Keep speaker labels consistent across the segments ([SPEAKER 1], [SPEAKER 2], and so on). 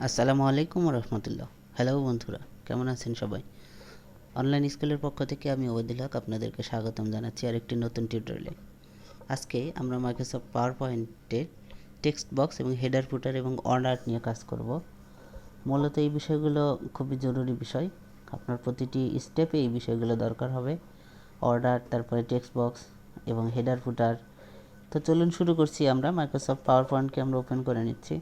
[SPEAKER 1] আসসালামু আলাইকুম রহমতুল্লাহ। হ্যালো বন্ধুরা, কেমন আছেন সবাই? অনলাইন স্কুলের পক্ষ থেকে আমি ওবায়দুল হক আপনাদেরকে স্বাগতম জানাচ্ছি আরেকটি নতুন টিউটোরিয়ালে। আজকে আমরা মাইক্রোসফট পাওয়ার পয়েন্টের টেক্সট বক্স এবং হেডার ফুটার এবং ওয়ার্ড নিয়ে কাজ করব। মূলত এই বিষয়গুলো খুবই জরুরি বিষয়, আপনার প্রতিটি স্টেপে এই বিষয়গুলো দরকার হবে। ওয়ার্ড, তারপরে টেক্সট বক্স এবং হেডার ফুটার। তো চলুন শুরু করছি। আমরা মাইক্রোসফট পাওয়ার পয়েন্টকে আমরা ওপেন করে নিচ্ছি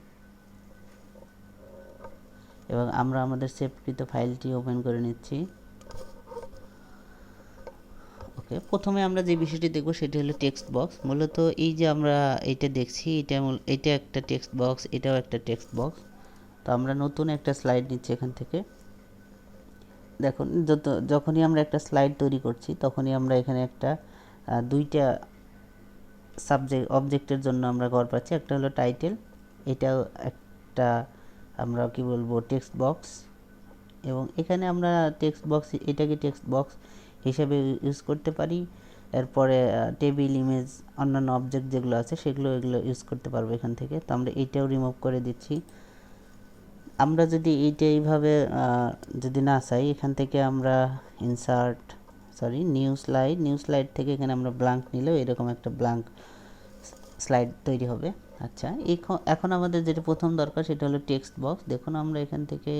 [SPEAKER 1] এবং আমরা আমাদের সেভকৃত ফাইলটি ওপেন করে নিচ্ছি। ওকে, প্রথমে আমরা যে বিষয়টি দেখব সেটি হলো টেক্সট বক্স। মূলত এই যে আমরা এইটা দেখছি, এটা একটা টেক্সট বক্স, এটাও একটা টেক্সট বক্স। তো আমরা নতুন একটা স্লাইড নিচ্ছি এখান থেকে। দেখুন, যখনই আমরা একটা স্লাইড তৈরি করছি তখনই আমরা এখানে একটা দুইটা অবজেক্টের জন্য আমরা ঘর পাচ্ছি। একটা হলো টাইটেল, এটাও একটা আমরা কি বলবো টেক্সট বক্স, এবং এখানে আমরা টেক্সট বক্স, এটাকে টেক্সট বক্স হিসেবে ইউজ করতে পারি। এরপরে টেবিল, ইমেজ, অন্যান্য অবজেক্ট যেগুলো আছে এগুলো ইউজ করতে পারবো এখান থেকে। তো আমরা এইটাও রিমুভ করে দিচ্ছি। আমরা যদি এইভাবে যদি না চাই, এখান থেকে আমরা নিউ স্লাইড থেকে এখানে আমরা ব্ল্যাঙ্ক নিলেও এরকম একটা ব্ল্যাঙ্ক স্লাইড তৈরি হবে। আচ্ছা, এখন আমাদের যেটা প্রথম দরকার সেটা হলো টেক্সট বক্স। দেখুন, আমরা এখান থেকে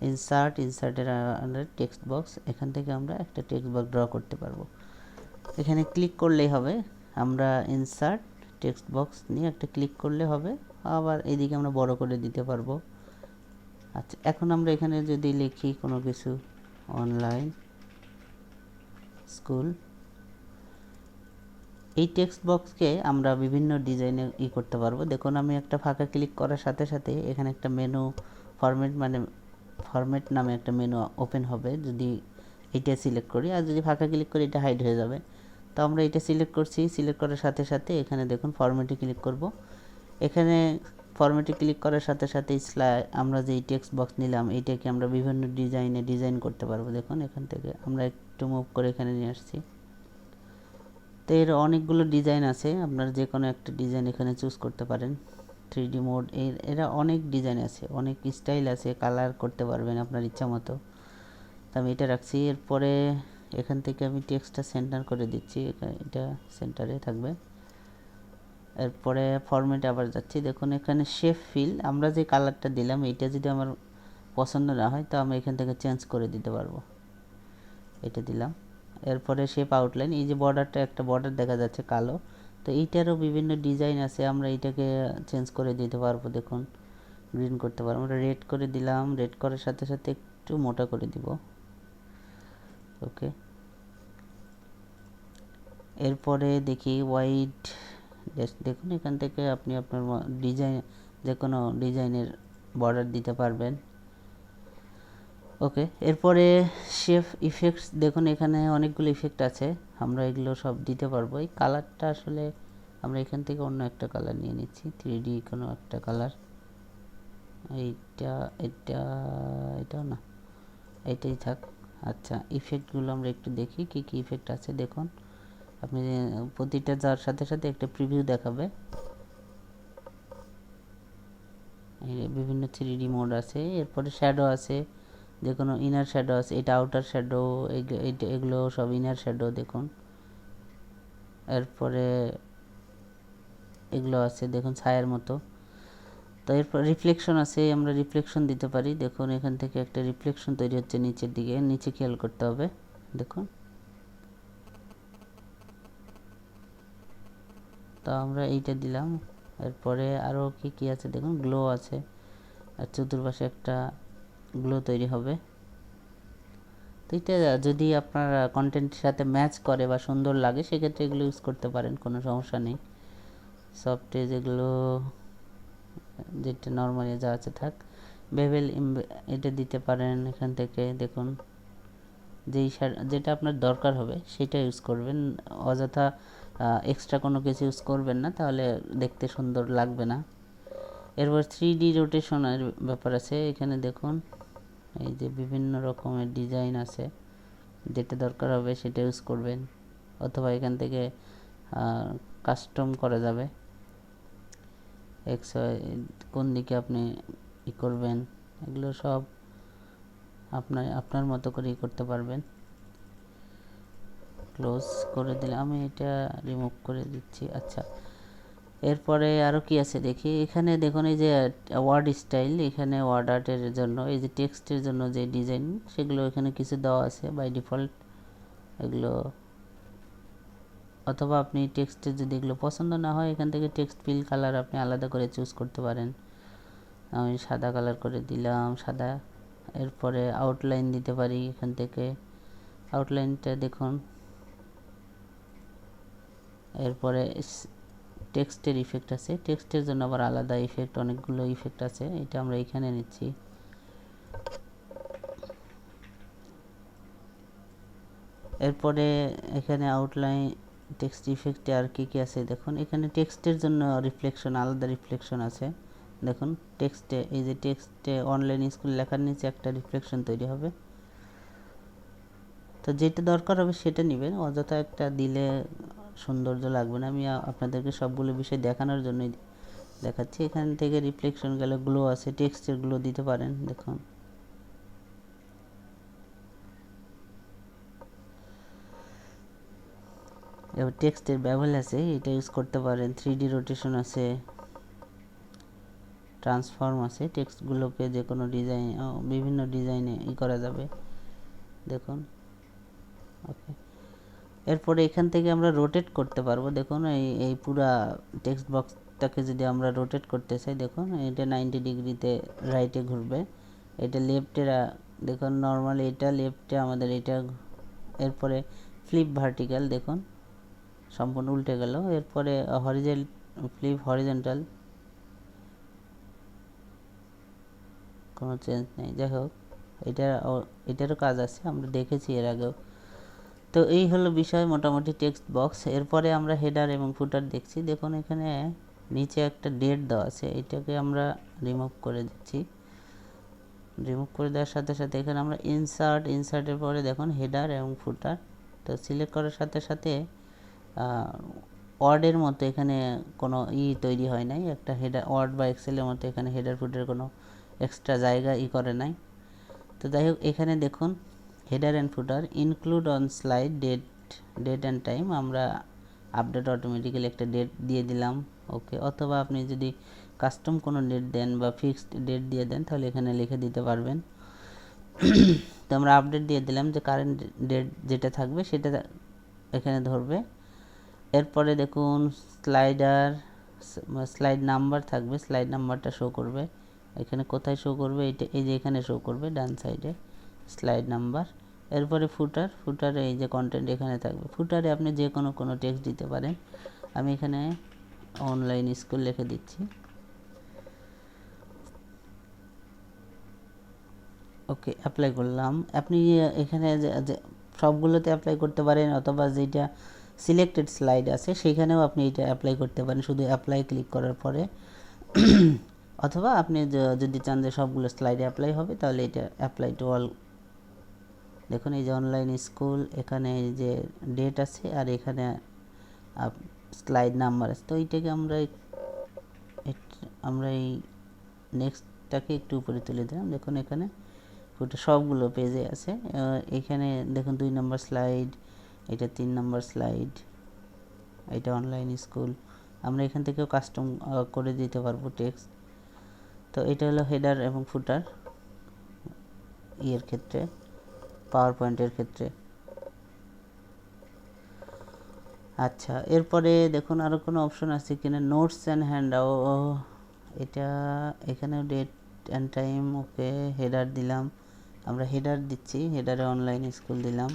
[SPEAKER 1] ইনসার্টের আন্ডার টেক্সট বক্স, এখান থেকে আমরা একটা টেক্সট বক্স ড্র করতে পারবো। এখানে ক্লিক করলেই হবে। আমরা ইনসার্ট টেক্সট বক্স নিয়ে একটা ক্লিক করলে হবে, আবার এইদিকে আমরা বড় করে দিতে পারবো। আচ্ছা, এখন আমরা এখানে যদি লিখি কোনো কিছু, অনলাইন স্কুল, এই টেক্সট বক্সকে আমরা বিভিন্ন ডিজাইনে করতে পারবো। দেখুন, আমি একটা ফাঁকা ক্লিক করার সাথে সাথে এখানে একটা মেনু ফরম্যাট নামে একটা মেনু ওপেন হবে যদি এটা সিলেক্ট করি, আর যদি ফাঁকা ক্লিক করি এটা হাইড হয়ে যাবে। তো আমরা এটা সিলেক্ট করছি, সিলেক্ট করার সাথে সাথে এখানে দেখুন ফরম্যাটে ক্লিক করব। এখানে ফরম্যাটে ক্লিক করার সাথে সাথে আমরা যে টেক্সট বক্স নিলাম এইটাকে আমরা বিভিন্ন ডিজাইন করতে পারবো। দেখুন, এখান থেকে আমরা একটু মুভ করে এখানে নিয়ে আসছি। তো এর অনেকগুলো ডিজাইন আছে, আপনারা যে কোনো একটা ডিজাইন এখানে চুজ করতে পারেন। 3D মোড, এরা অনেক ডিজাইন আছে, অনেক স্টাইল আছে, কালার করতে পারবেন আপনার ইচ্ছা মতো। তো আমি এটা রাখছি। এরপরে এখান থেকে আমি টেক্সটটা সেন্টার করে দিচ্ছি, এটা সেন্টারে থাকবে। এরপরে ফরম্যাটে আবার যাচ্ছি। দেখুন, এখানে শেপ ফিল, আমরা যে কালারটা দিলাম এটা যদি আমার পছন্দ না হয় তো আমি এখান থেকে চেঞ্জ করে দিতে পারবো। এটা দিলাম। এরপরে শেপ আউটলাইন, এই যে বর্ডারটা, একটা বর্ডার দেখা যাচ্ছে কালো, তো এইটারও বিভিন্ন ডিজাইন আছে, আমরা এইটাকে চেঞ্জ করে দিতে পারবো। দেখুন, গ্রিন করতে পারবো, আমরা রেড করে দিলাম, রেড করার সাথে সাথে একটু মোটা করে দিব। ওকে, এরপরে দেখি হোয়াইট। দেখুন, এখান থেকে আপনি আপনার ডিজাইন, যে কোনো ডিজাইনের বর্ডার দিতে পারবেন। ওকে, এরপরে শেপ ইফেক্টস, দেখুন এখানে অনেকগুলো ইফেক্ট আছে, আমরা এগুলো সব দিতে পারবো। এই কালারটা আসলে আমরা এখান থেকে অন্য একটা কালার নিয়ে নিচ্ছি, 3D কোনো একটা কালার। এটাও না, এটাই থাক। আচ্ছা, ইফেক্টগুলো আমরা একটু দেখি কি কি ইফেক্ট আছে। দেখুন, আপনি প্রতিটা যাওয়ার সাথে সাথে একটা প্রিভিউ দেখাবে। বিভিন্ন 3D মোড আছে। এরপরে শ্যাডো আছে, যে কোনো ইনার শ্যাডো আছে, এটা আউটার শ্যাডো, এগুলো সব ইনার শ্যাডো। দেখুন, এরপরে এগুলো আছে, দেখুন ছায়ার মতো। তো এরপর রিফ্লেকশন আছে, আমরা রিফ্লেকশন দিতে পারি। দেখুন, এখান থেকে একটা রিফ্লেকশন তৈরি হচ্ছে নিচের দিকে, নিচে খেয়াল করতে হবে। দেখুন, তো আমরা এইটা দিলাম। এরপরে আরও কি কি আছে দেখুন, গ্লো আছে, আর চতুর্পাশে একটা গ্লো তৈরি হবে। তো এটা যদি আপনার কন্টেন্টের সাথে ম্যাচ করে বা সুন্দর লাগে সেক্ষেত্রে এগুলো ইউজ করতে পারেন, কোনো সমস্যা নেই। সফটওয়্যার যেগুলো, যেটা নর্মালি যা আছে থাক। বেভেল এটা দিতে পারেন এখান থেকে। দেখুন, যেটা আপনার দরকার হবে সেটা ইউজ করবেন, অযথা এক্সট্রা কোনো কিছু ইউজ করবেন না, তাহলে দেখতে সুন্দর লাগবে না। এরপর 3D রোটেশনের ব্যাপার আছে এখানে। দেখুন, এই যে বিভিন্ন রকমের ডিজাইন আছে, যেটা দরকার হবে সেটা ইউজ করবেন, অথবা এখান থেকে কাস্টম করা যাবে। কোন দিকে আপনি ই করবেন, এগুলো সব আপনার মতো করেই করতে পারবেন। ক্লোজ করে দিলে, আমি এটা রিমুভ করে দিচ্ছি। আচ্ছা, এরপরে আরও কি আছে দেখি। এখানে দেখুন এই যে ওয়ার্ড স্টাইল, এখানে ওয়ার্ড আর্টের জন্য এই যে টেক্সটের জন্য যে ডিজাইন, সেগুলো এখানে কিছু দেওয়া আছে বাই ডিফল্ট এগুলো। অথবা আপনি টেক্সটের যদি এগুলো পছন্দ না হয়, এখান থেকে টেক্সট ফিল কালার আপনি আলাদা করে চুজ করতে পারেন। আমি সাদা কালার করে দিলাম, সাদা। এরপরে আউটলাইন দিতে পারি এখান থেকে, আউটলাইনটা দেখুন। এরপরে টেক্সটের ইফেক্ট আছে, টেক্সটের জন্য আবার আলাদা ইফেক্ট, অনেকগুলো ইফেক্ট আছে, এটা আমরা এখানে নিচ্ছি। এরপরে এখানে আউটলাইন টেক্সট ইফেক্টে আর কি আছে দেখুন। এখানে টেক্সটের জন্য রিফ্লেকশন, আলাদা রিফ্লেকশন আছে দেখুন। টেক্সটে এই যে টেক্সটে অনলাইন স্কুল লেখার নিচে একটা রিফ্লেকশন তৈরি হবে। তো যেটা দরকার হবে সেটা নেবেন, অযথা একটা দিলে সৌন্দর্য লাগবে না। আমি আপনাদেরকে সবগুলো বিষয় দেখানোর জন্যই দেখাচ্ছি। এখান থেকে রিফ্লেকশন গেলে গ্লো আছে, টেক্সটের গ্লো দিতে পারেন দেখুন। এবার টেক্সটের ব্যবহার আছে, এটা ইউজ করতে পারেন। 3D রোটেশন আছে, ট্রান্সফর্ম আছে, টেক্সটগুলোকে যে কোনো ডিজাইন, বিভিন্ন ডিজাইনে করা যাবে দেখুন। ওকে, এরপরে এখান থেকে আমরা রোটেট করতে পারবো দেখুন। এই পুরা টেক্সট বক্সটাকে যদি আমরা রোটেট করতে চাই দেখুন, এটা 90 ডিগ্রিতে রাইটে ঘুরবে, এটা লেফটে দেখুন। নর্মালি এটা লেফটে আমাদের এটা। এরপরে ফ্লিপ ভার্টিক্যাল দেখুন, সম্পূর্ণ উল্টে গেল। এরপরে ফ্লিপ হরিজন্টাল, কোনো চেঞ্জ নেই। যাই হোক, এটারও কাজ আছে, আমরা দেখেছি এর আগেও। তো এই হলো বিষয় মোটামুটি টেক্সট বক্স। এরপরে আমরা হেডার এবং ফুটার দেখছি দেখুন। এখানে নিচে একটা ডেট দেওয়া আছে, এটাকে আমরা রিমুভ করে দিচ্ছি। রিমুভ করে দেওয়ার সাথে সাথে এখানে আমরা ইনসার্টের পরে দেখুন হেডার এবং ফুটার। তো সিলেক্ট করার সাথে সাথে ওয়ার্ডের মতো এখানে কোনো তৈরি হয় নাই, একটা হেডার ওয়ার্ড বা এক্সেলের মতো এখানে হেডার ফুটার কোনো এক্সট্রা জায়গা করে নাই। তো যাই হোক, এখানে দেখুন header and footer include on slide date and time, আমরা আপডেট অটোমেটিক্যালি একটা ডেট দিয়ে দিলাম। ওকে, অথবা আপনি যদি কাস্টম কোনো ডেট দেন বা ফিক্সড ডেট দিয়ে দেন তাহলে এখানে লিখে দিতে পারবেন। তো আমরা আপডেট দিয়ে দিলাম যে কারেন্ট ডেট যেটা থাকবে সেটা এখানে ধরবে। এরপরে দেখুন স্লাইড নাম্বার থাকবে, স্লাইড নাম্বারটা শো করবে। এখানে কোথায় শো করবে, এটা এই যে এখানে শো করবে ডান সাইডে স্লাইড নাম্বার। এরপরে ফুটারে এই যে কন্টেন্ট এখানে থাকবে। ফুটারে আপনি যে কোনো টেক্সট দিতে পারেন। আমি এখানে অনলাইন স্কুল লিখে দিচ্ছি। ওকে, অ্যাপ্লাই করলাম। আপনি এখানে সবগুলোতে অ্যাপ্লাই করতে পারেন, অথবা যেটা সিলেক্টেড স্লাইড আছে সেখানেও আপনি এটা অ্যাপ্লাই করতে পারেন শুধু অ্যাপ্লাই ক্লিক করার পরে। অথবা আপনি যদি চান যে সবগুলো স্লাইডে অ্যাপ্লাই হবে তাহলে এটা অ্যাপ্লাই টু অল। দেখুন এই যে অনলাইন স্কুল, এখানে এই যে ডেট আছে আর এখানে স্লাইড নাম্বার আছে। তো এইটাকে আমরা এই নেক্সটটাকে একটু উপরে তুলে দিলাম। দেখুন এখানে ওটা সবগুলো পেজে আছে। এখানে দেখুন 2 নম্বর স্লাইড, এটা 3 নম্বর স্লাইড, এটা অনলাইন স্কুল। আমরা এখান থেকেও কাস্টম করে দিতে পারবো টেক্সট। তো এটা হলো হেডার এবং ফুটার ক্ষেত্রে, পাওয়ার পয়েন্টের ক্ষেত্রে। আচ্ছা, এরপরে দেখুন আরও কোনো অপশন আছে কিনা, নোটস অ্যান্ড হ্যান্ড এটা এখানেও date and time. Okay, header দিলাম, আমরা হেডার দিচ্ছি, হেডারে অনলাইন স্কুল দিলাম,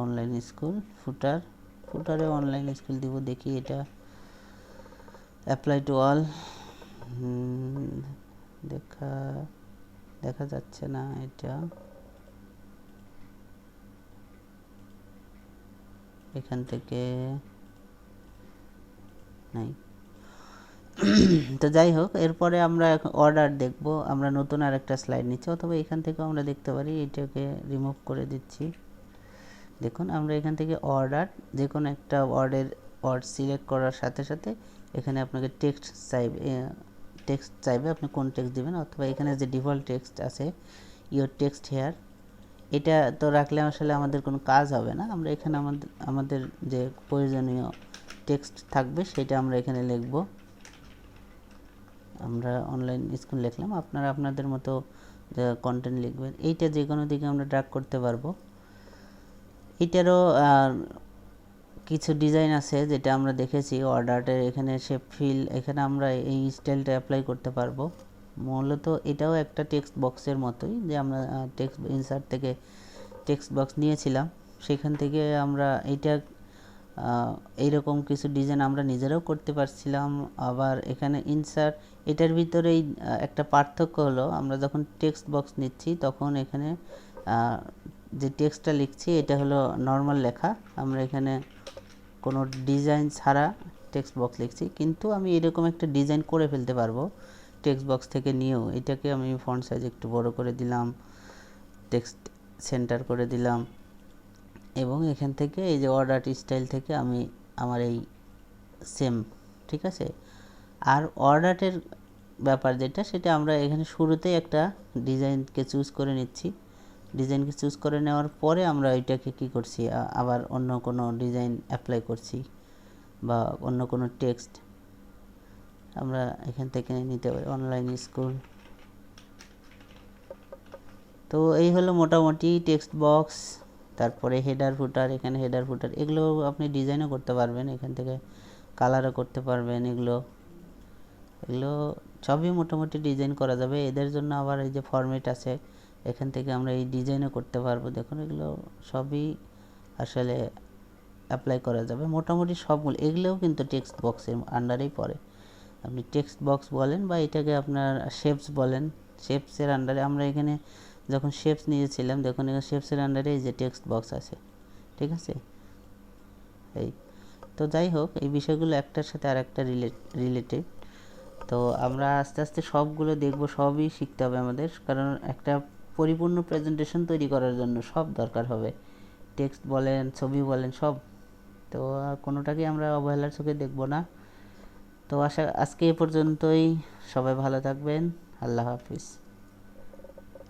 [SPEAKER 1] অনলাইন স্কুল। ফুটারে অনলাইন স্কুল দিব। দেখি এটা অ্যাপ্লাই টু অল, দেখা যাচ্ছে না এটা। এখান থেকে নাই। তো যাই হোক, এরপরে আমরা অর্ডার দেখব। আমরা নতুন আর একটা স্লাইড নিচ্ছি, অথবা এখান থেকে আমরা দেখতে পারি এটাকে রিমুভ করে দিচ্ছি। দেখুন আমরা এখান থেকে অর্ডার, যে কোনো একটা ওয়ার্ড সিলেক্ট করার সাথে সাথে এখানে আপনাকে টেক্সট চাইবে, আপনি কোন টেক্সট দিবেন, অথবা এখানে যে ডিফল্ট টেক্সট আছে ইওর টেক্সট হেয়ার, এটা তো রাখলে আসলে আমাদের কোনো কাজ হবে না। আমরা এখানে আমাদের যে প্রয়োজনীয় টেক্সট থাকবে সেটা আমরা এখানে লিখব। আমরা অনলাইন স্কুল লিখলাম, আপনারা আপনাদের মতো কন্টেন্ট লিখবেন। এইটা যে কোনো দিকে আমরা ড্র্যাগ করতে পারবো। এটারও কিছু ডিজাইন আছে যেটা আমরা দেখেছি ওয়ার্ডআর্টের, এখানে শেপ ফিল, এখানে আমরা এই স্টাইলটা অ্যাপ্লাই করতে পারবো। মূলত এটাও একটা টেক্সট বক্সের মতোই, যে আমরা টেক্সট ইনসার্ট থেকে টেক্সট বক্স নিয়েছিলাম, সেখান থেকে আমরা এইটা এইরকম কিছু ডিজাইন আমরা নিজেরাও করতে পারছিলাম। আবার এখানে ইনসার্ট, এটার ভিতরেই একটা পার্থক্য হলো, আমরা যখন টেক্সট বক্স নিচ্ছি তখন এখানে যে টেক্সটটা লিখছি এটা হলো নর্মাল লেখা, আমরা এখানে কোনো ডিজাইন ছাড়া টেক্সট বক্স লিখছি। কিন্তু আমি এরকম একটা ডিজাইন করে ফেলতে পারবো টেক্সট বক্স থেকে নিয়েও। এটাকে আমি ফন্ট সাইজ একটু বড় করে দিলাম, টেক্সট সেন্টার করে দিলাম, এবং এখান থেকে এই যে ওয়ার্ডআর্ট স্টাইল থেকে আমি আমার এই সেম, ঠিক আছে। আর ওয়ার্ডআর্টের ব্যাপার যেটা, সেটা আমরা এখানে শুরুতেই একটা ডিজাইনকে চুজ করে নিচ্ছি। ডিজাইনকে চুজ করে নেওয়ার পরে আমরা এটাকে কি করছি, আবার অন্য কোনো ডিজাইন অ্যাপ্লাই করছি, বা অন্য কোনো টেক্সট আমরা এখান থেকে নিতে পারি, অনলাইন স্কুল। তো এই হলো মোটামুটি টেক্সট বক্স। তারপরে হেডার ফুটার, এখানে হেডার ফুটার এগুলো আপনি ডিজাইনও করতে পারবেন, এখান থেকে কালারও করতে পারবেন। এগুলো সবই মোটামুটি ডিজাইন করা যাবে। এদের জন্য আবার এই যে ফরম্যাট আছে, এখান থেকে আমরা এই ডিজাইনও করতে পারবো। দেখুন এগুলো সবই আসলে অ্যাপ্লাই করা যাবে মোটামুটি সবগুলো। এগুলোও কিন্তু টেক্সট বক্সের আন্ডারেই পড়ে। আপনি টেক্সট বক্স বলেন বা এটাকে আপনার শেপস বলেন, শেপসের আন্ডারে। আমরা এখানে যখন শেপস নিয়েছিলাম, দেখুন এখানে শেপসের আন্ডারে এই যে টেক্সট বক্স আছে, ঠিক আছে। এই তো যাই হোক, এই বিষয়গুলো একটার সাথে আর একটা রিলেটেড। তো আমরা আস্তে আস্তে সবগুলো দেখব, সবই শিখতে হবে আমাদের, কারণ একটা পরিপূর্ণ প্রেজেন্টেশন তৈরি করার জন্য সব দরকার হবে, টেক্সট বলেন, ছবি বলেন, সব। তো কোনোটাকে আমরা অবহেলার চোখে দেখব না। তো আজকে এ পর্যন্তই। সবাই ভালো থাকবেন। আল্লাহ হাফিজ।